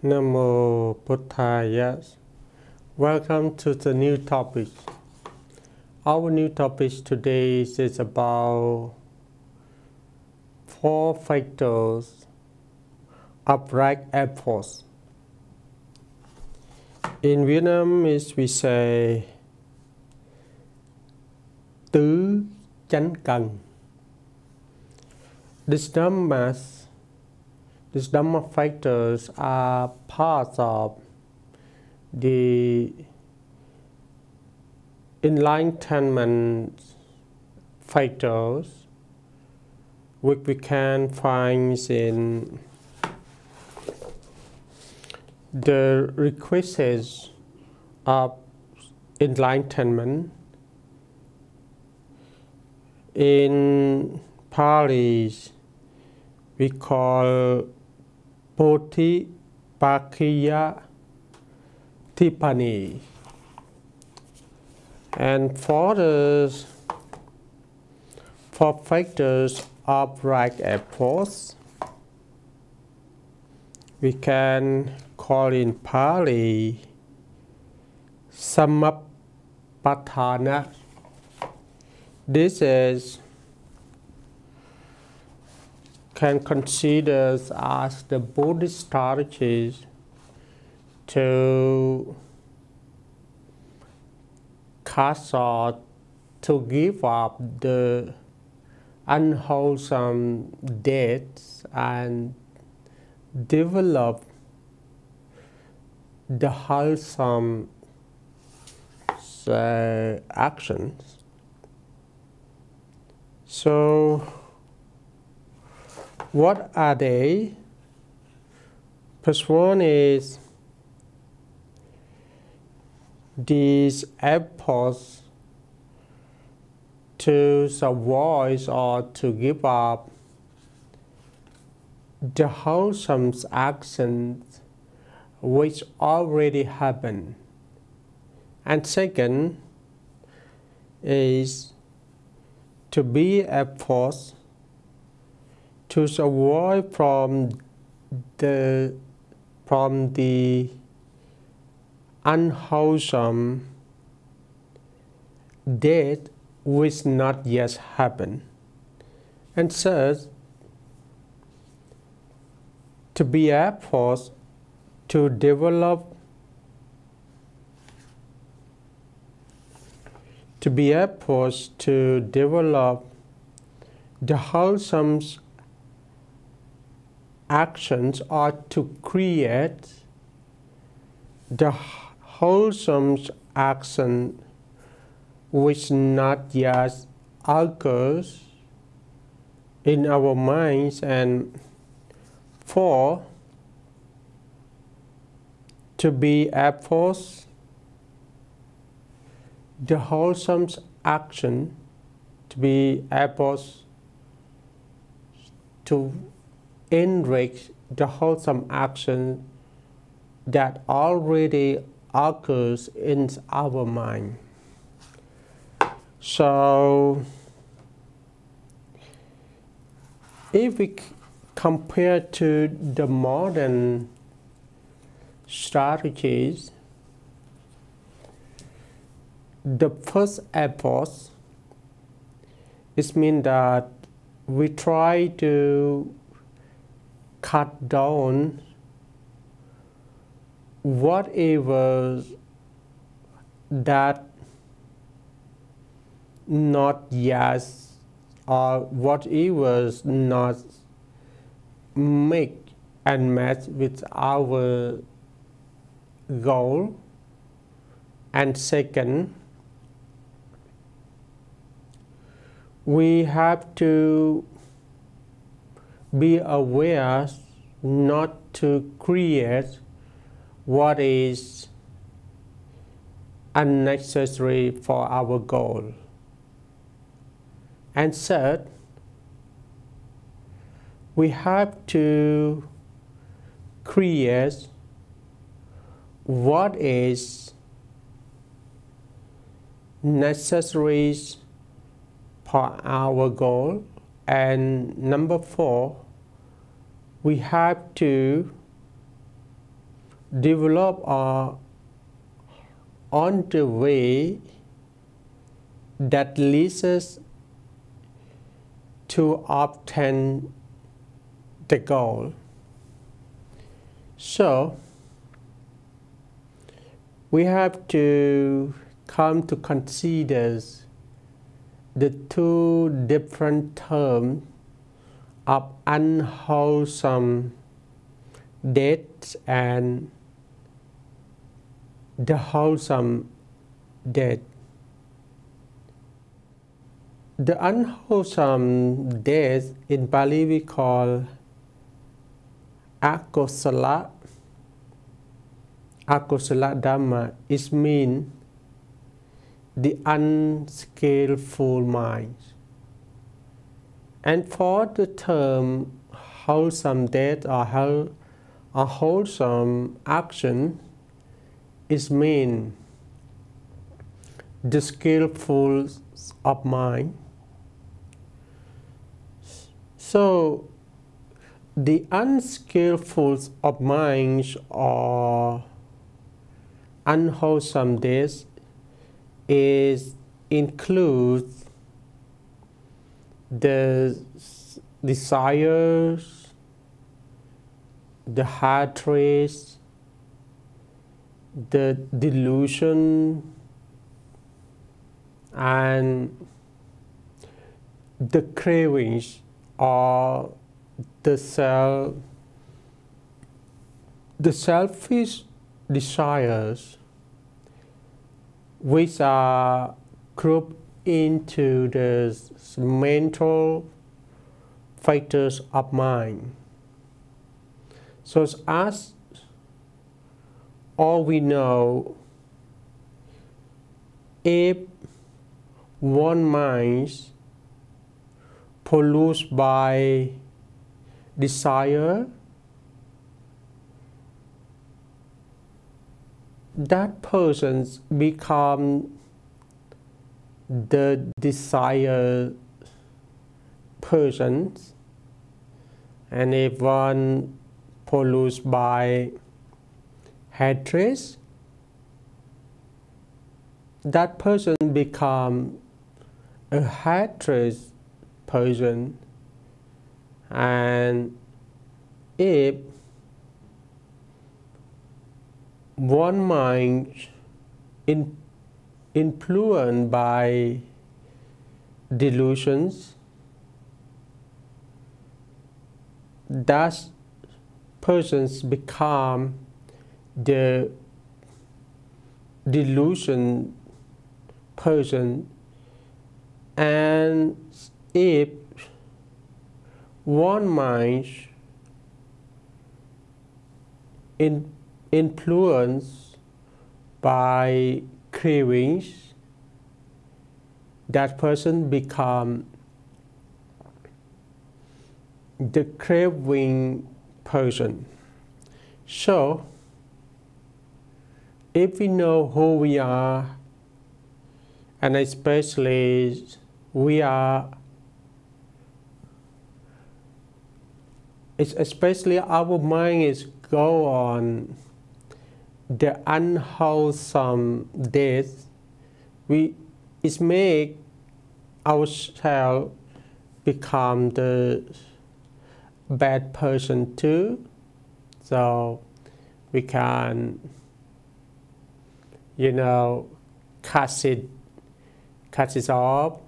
Namo Buddhaya. Welcome to the new topic. Our new topic today is about 4 factors of right efforts. In Vietnamese we say tứ Chánh Cần. These Dharma factors are parts of the enlightenment factors which we can find in the requisites of enlightenment. In Pali, we call Bodhipakkhiya Tipani. And for the 4 factors of right efforts, we can call in Pali Samappathana. This is can consider as the Buddhist strategies to cast off, to give up the unwholesome deeds and develop the wholesome actions. So, what are they? First one is these efforts to avoid or to give up the wholesome actions which already happened. And second is to be efforts to avoid from the unwholesome deed which not yet happened. And third, to be efforts to develop the wholesome actions, or to create the wholesome action which not yet occurs in our minds. And 4, to be efforts the wholesome action, to be efforts to enrich the wholesome action that already occurs in our mind. So, if we compare to the modern strategies, the first efforts, it means that we try to cut down whatever that not yet, or whatever not make and match with our goal. And second, we have to be aware not to create what is unnecessary for our goal. And third, we have to create what is necessary for our goal. And number 4, we have to develop or on the way that leads us to obtain the goal. So we have to come to consider the two different terms of unwholesome death and the wholesome death. The unwholesome death in Pali we call akosala. Akosala Dhamma is mean the unskillful mind. And for the term wholesome death or wholesome action is mean the skillful of mind. So the unskillful of minds or unwholesome death includes the desires, the hatred, the delusion, and the cravings or the selfish desires, which are grouped into the mental factors of mind. So as all we know, if one mind polluted by desire, that person becomes the desired person. And if one polluted by hatred, that person becomes a hatred person. And if one mind influenced by delusions, that persons become the delusion person. And if one mind influenced by cravings, that person become the craving person. So if we know who we are, and especially especially our mind is go on the unwholesome death, it make ourselves become the bad person too. So we can, cut it off.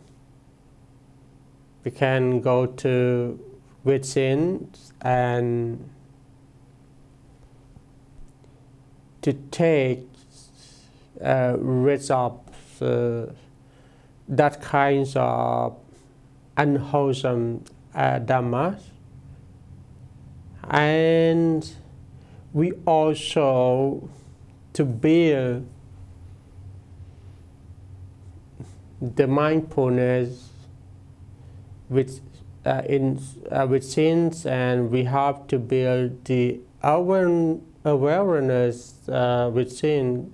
We can go to within and to take rid of that kinds of unwholesome dhammas. And we also to build the mindfulness within, and we have to build the awareness within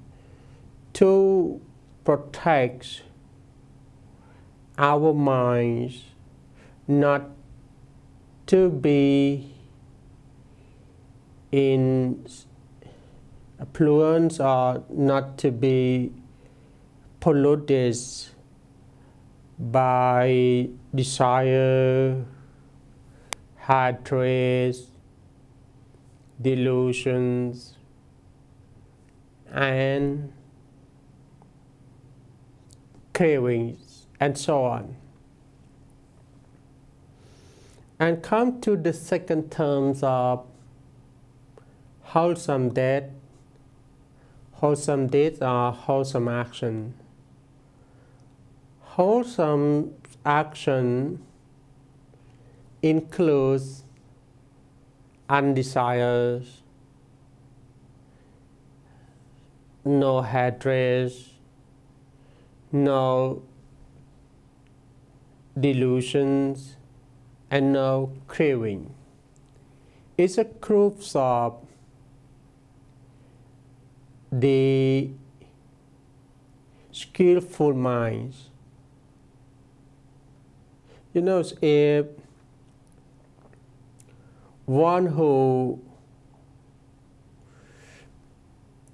to protect our minds not to be in Affluence are not to be polluted by desire, hatred, delusions, and cravings, and so on. And come to the second terms of wholesome deeds. Wholesome deeds are wholesome action. Wholesome action includes undesired, no hatred, no delusions, and no craving. It's a group of the skillful minds. You know, if one who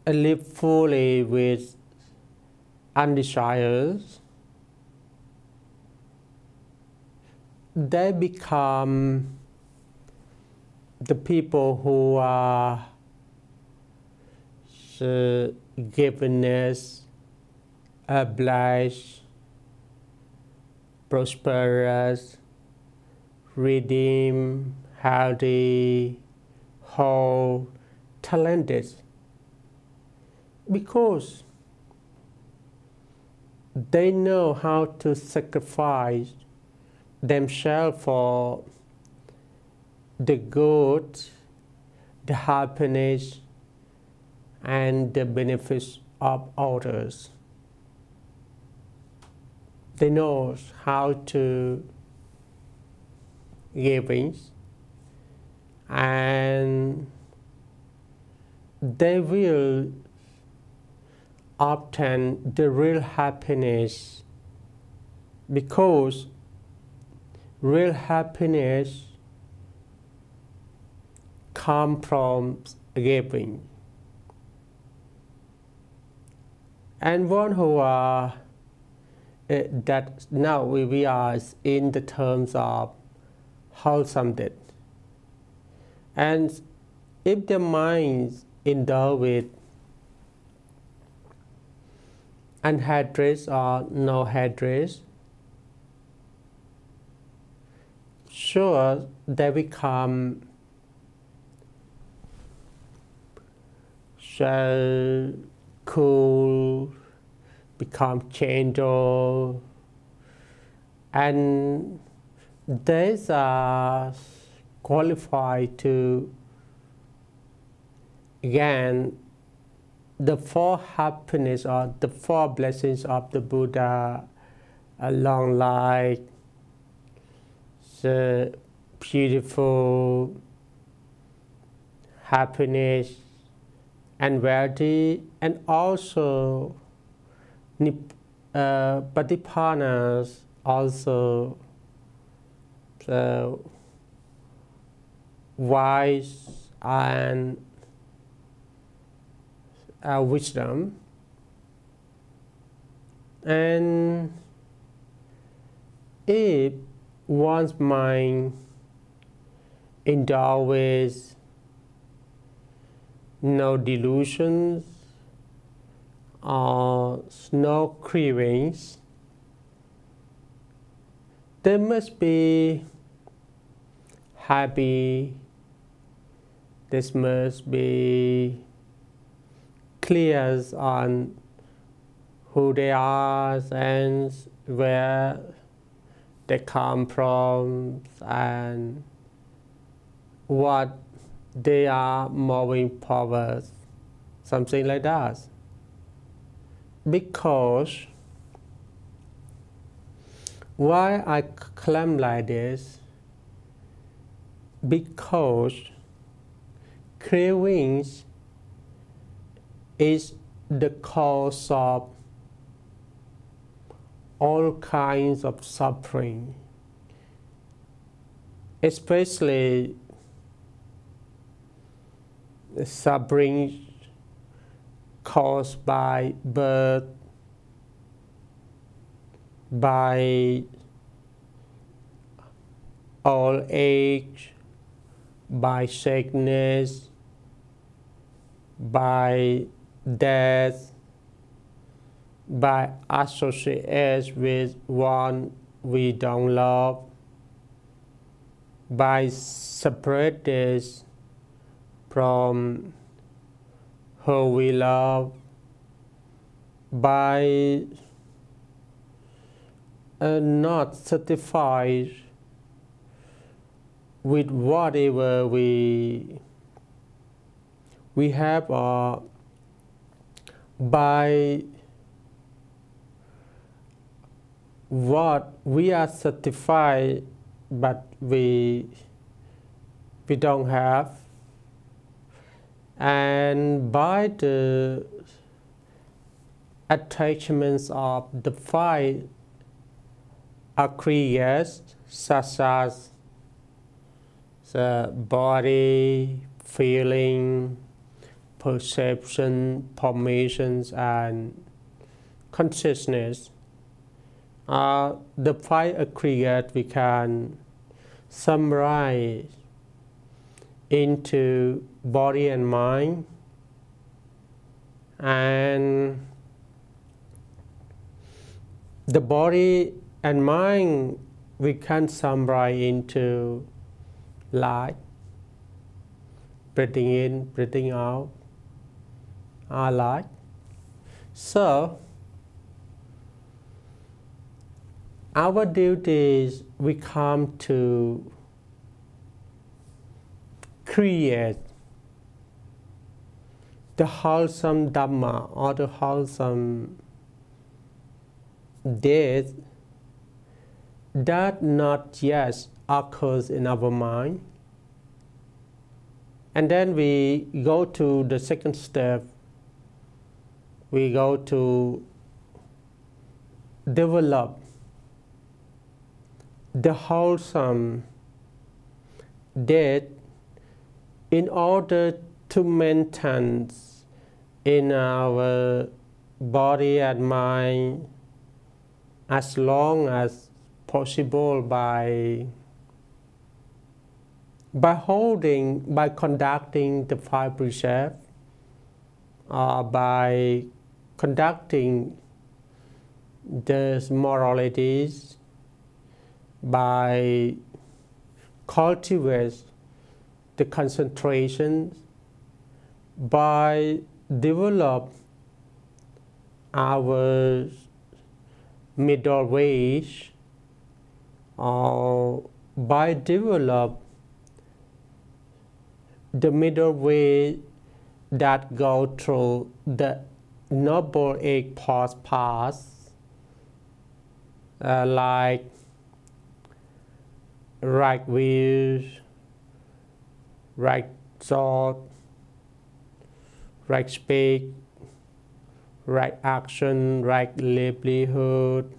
live fully with undesired, they become the people who are givenness, obliged, prosperous, redeemed, healthy, whole, talented. Because they know how to sacrifice themselves for the good, the happiness, and the benefits of others. They know how to give, and they will obtain the real happiness, because real happiness comes from giving. And one who are that now we are in the terms of wholesome deed. And if the mind indulge with unhatred or no hatred, sure they become so cool, become gentle, and they are qualified to gain the four happiness or the four blessings of the Buddha: a long life, the beautiful happiness, and wealthy, and also patipanas, also the wise and wisdom. And if one's mind endowed with no delusions or no cravings, they must be happy, they must be clear on who they are and where they come from and what they are moving forward, something like that. Because why I claim like this? Because cravings is the cause of all kinds of suffering, especially suffering caused by birth, by old age, by sickness, by death, by association with one we don't love, by separating from who we love, by not satisfied with whatever we have, or by what we are satisfied but we don't have, and by the attachments of the five aggregates, such as the body, feeling, perception, formations, and consciousness. The five aggregates we can summarize into body and mind, and the body and mind we can summarize into life, breathing in, breathing out, our life. So our duty is we come to create the wholesome Dharma, or the wholesome death that not yet occurs in our mind. And then we go to the second step. We go to develop the wholesome death in order to maintain in our body and mind as long as possible by conducting the five precepts, or by conducting the moralities, by cultivating the concentration, by develop our middle way, or by develop the middle way that go through the noble eight paths, like right view, right thought, right speech, right action, right livelihood,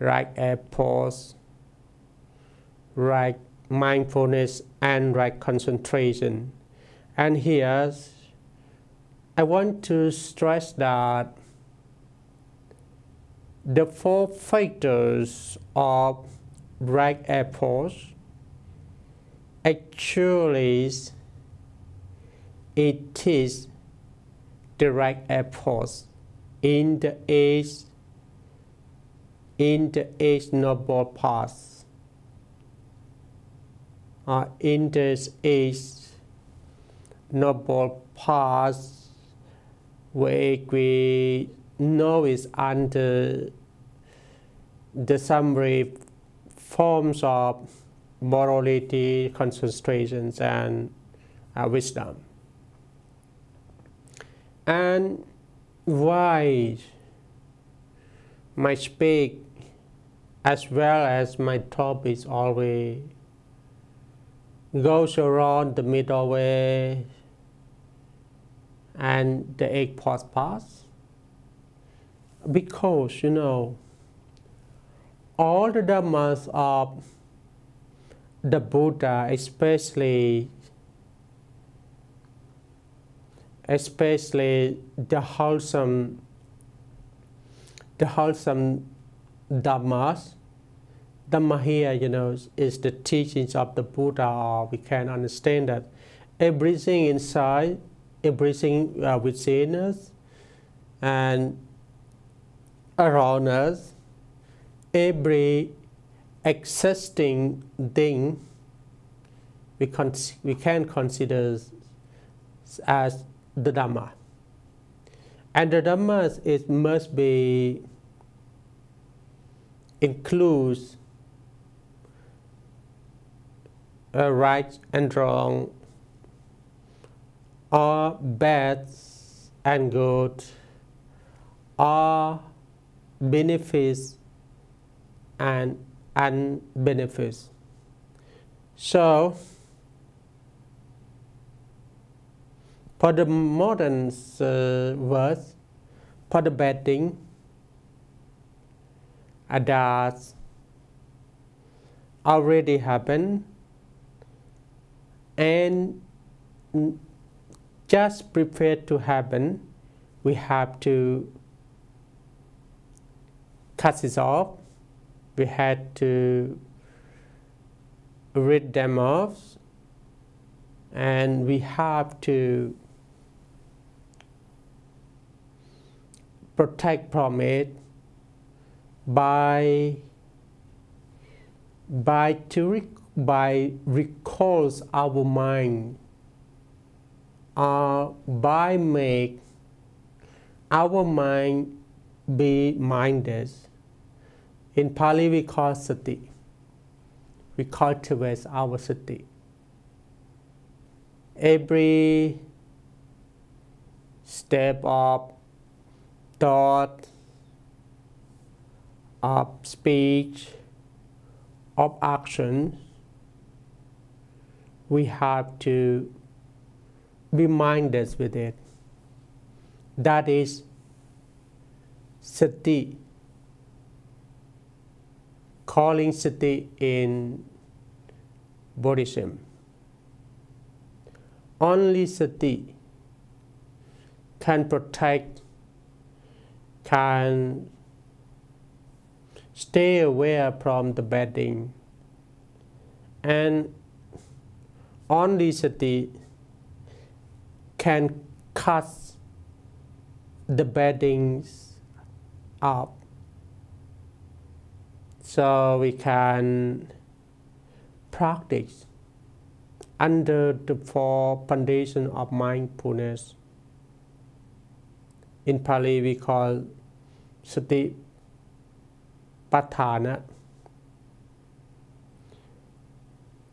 right efforts, right mindfulness, and right concentration. And here I want to stress that the four factors of right efforts actually it is the right efforts in the eight noble paths, in this eight noble paths, where we know is under the summary forms of morality, concentrations, and wisdom. And why my speak as well as my topics always goes around the middle way and the eight paths? Because all the dhammas of the Buddha, especially especially the wholesome dhammas. Dhamma here, is the teachings of the Buddha, or we can understand that everything inside, everything within us and around us, every existing thing we can consider as the Dhamma. And the Dhamma must be includes right and wrong, or bad and good, or benefits and unbenefits. So, for the modern words, for the bad thing, that already happened and just prepared to happen, we have to cut it off. We had to rid them off, and we have to protect from it by recalls our mind, or by make our mind be mindless. In Pali we call sati. We cultivate our sati. Every step of thought, of speech, of action, we have to be mindless with it. That is sati. Calling sati in Buddhism. Only sati can protect, can stay aware from the bad thing, and only sati can cut the bad things up. So we can practice under the four foundations of mindfulness. In Pali we call sati patthana.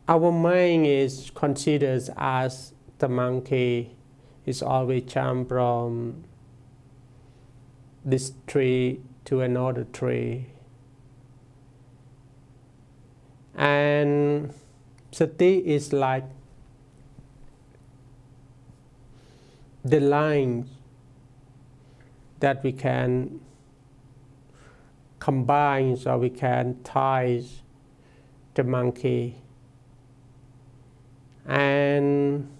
Our mind is considered as the monkey. It's always jump from this tree to another tree. And sati is like the lines that we can combine, so we can tie the monkey. And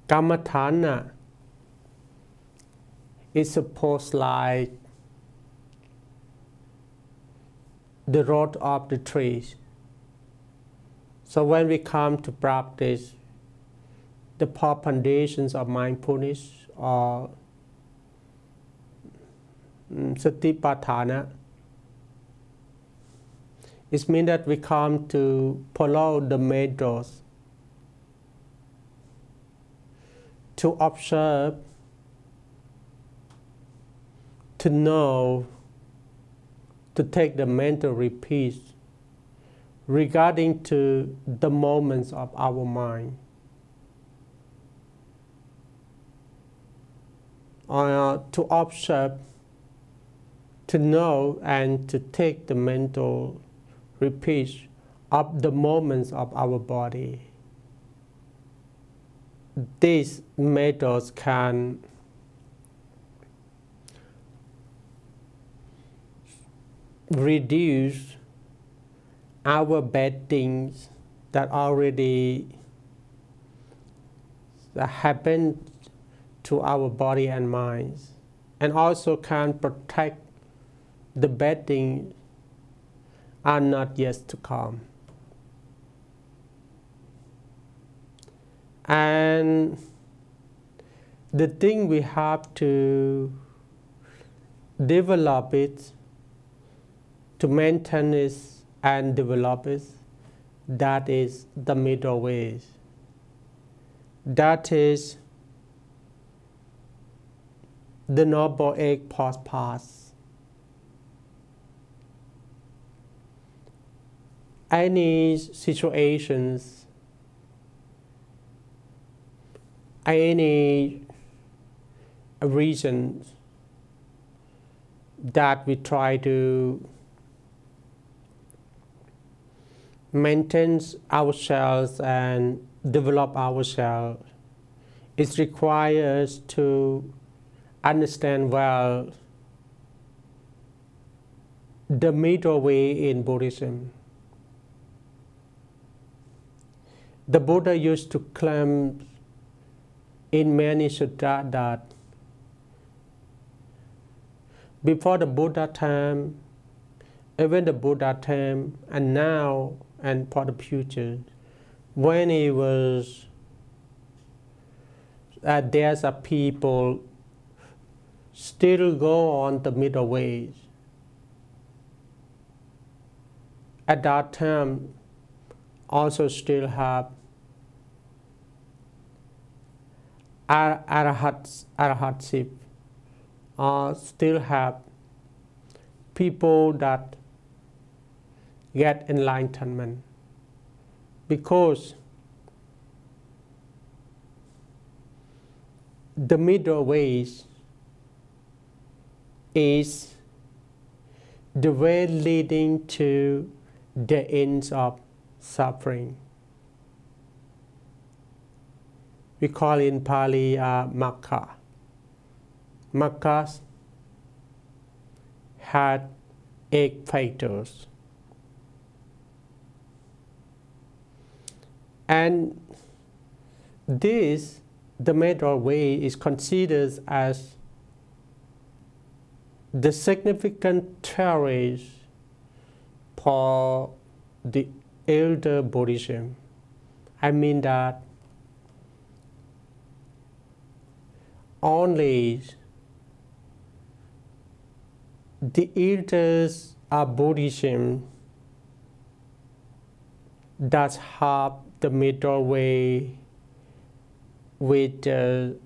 Kammatthana is supposed like the root of the trees. So when we come to practice the four foundations of mindfulness, or satipatthana, it means that we come to follow the methods to observe, to know, to take the mental repeats regarding to the moments of our mind. To observe, to know, and to take the mental repeats of the moments of our body. These methods can reduce our bad things that already that happen to our body and minds, and also can protect the bad things are not yet to come. And the thing we have to develop it, to maintain it and develop it, that is the middle way. That is the Noble Eightfold Path. Any situations, any reasons that we try to maintain ourselves and develop ourselves, it requires to understand well the middle way in Buddhism. The Buddha used to claim in many sutras that before the Buddha time, even the Buddha time, and now and for the future, when he was, there's a people still go on the middle ways. At that time, also still have arahatship, still have people that get enlightenment, because the middle ways is the way leading to the ends of suffering. We call in Pali Magga. Maggas had 8 factors. And this, the middle way, is considered as the significant theories for the elder Buddhism. I mean that only the elders of Buddhism that have the middle way with the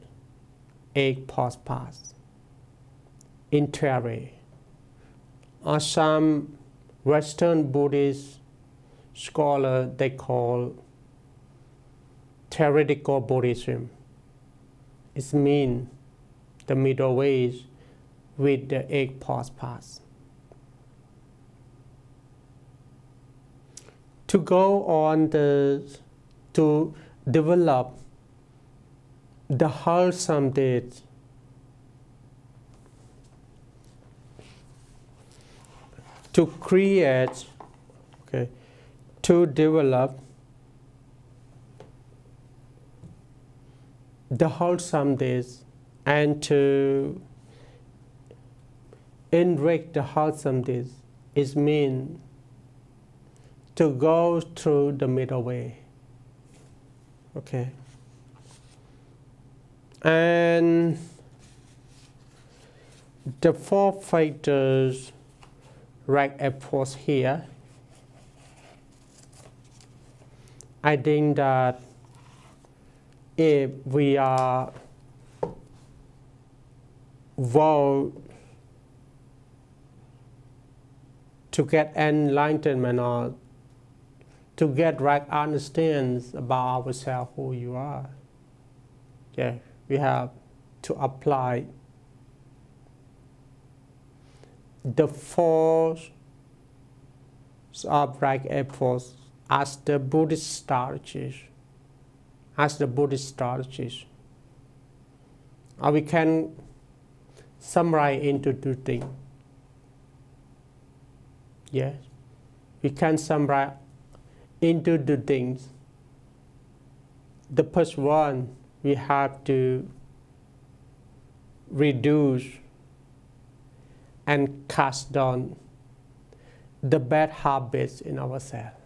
Eightfold Path in theory. Or some Western Buddhist scholars, they call theoretical Buddhism. It means the middle ways with the Eightfold Path. To go on to develop the wholesome deeds, to create, to develop the wholesome deeds and to enrich the wholesome deeds, it means to go through the middle way. And the 4 factors right efforts here, I think that if we are vow to get enlightenment or to get right understanding about ourselves, who you are, we have to apply the 4 of right efforts as the Buddhist strategies. Or we can summarize into 2 things. Yes, we can summarize into 2 things. The first one we have to reduce and cast down the bad habits in ourselves.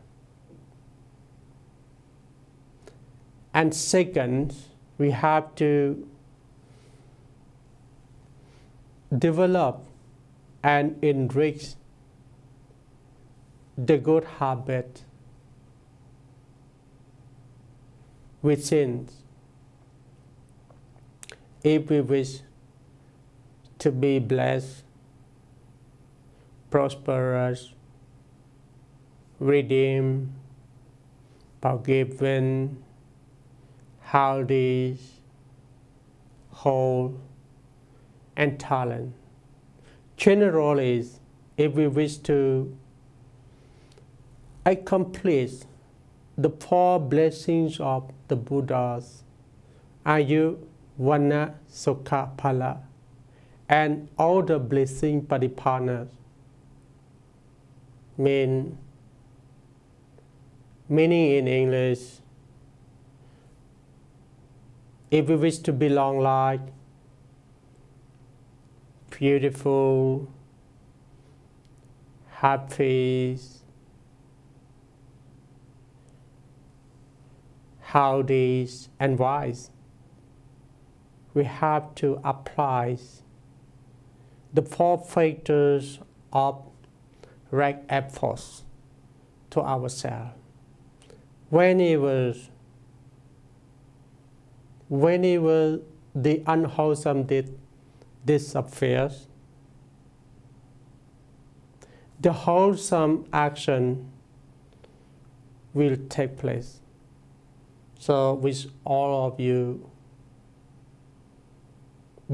And second, we have to develop and enrich the good habit within if we wish to be blessed, prosperous, redeemed, forgiven, healthy, whole, and tolerant. Generally, if we wish to accomplish the 4 blessings of the Buddhas, Ayu, Vana, Sukha, Phala, and all the blessing Padipanas, meaning in English, if we wish to be long life, beautiful, happy, healthy, and wise, we have to apply the 4 factors of right efforts to ourselves. Whenever the unwholesome deed disappears, the wholesome action will take place. So with all of you,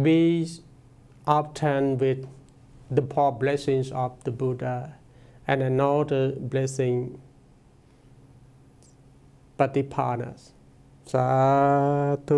be obtained with the 4 blessings of the Buddha and another blessing Patipanas. Sadhu.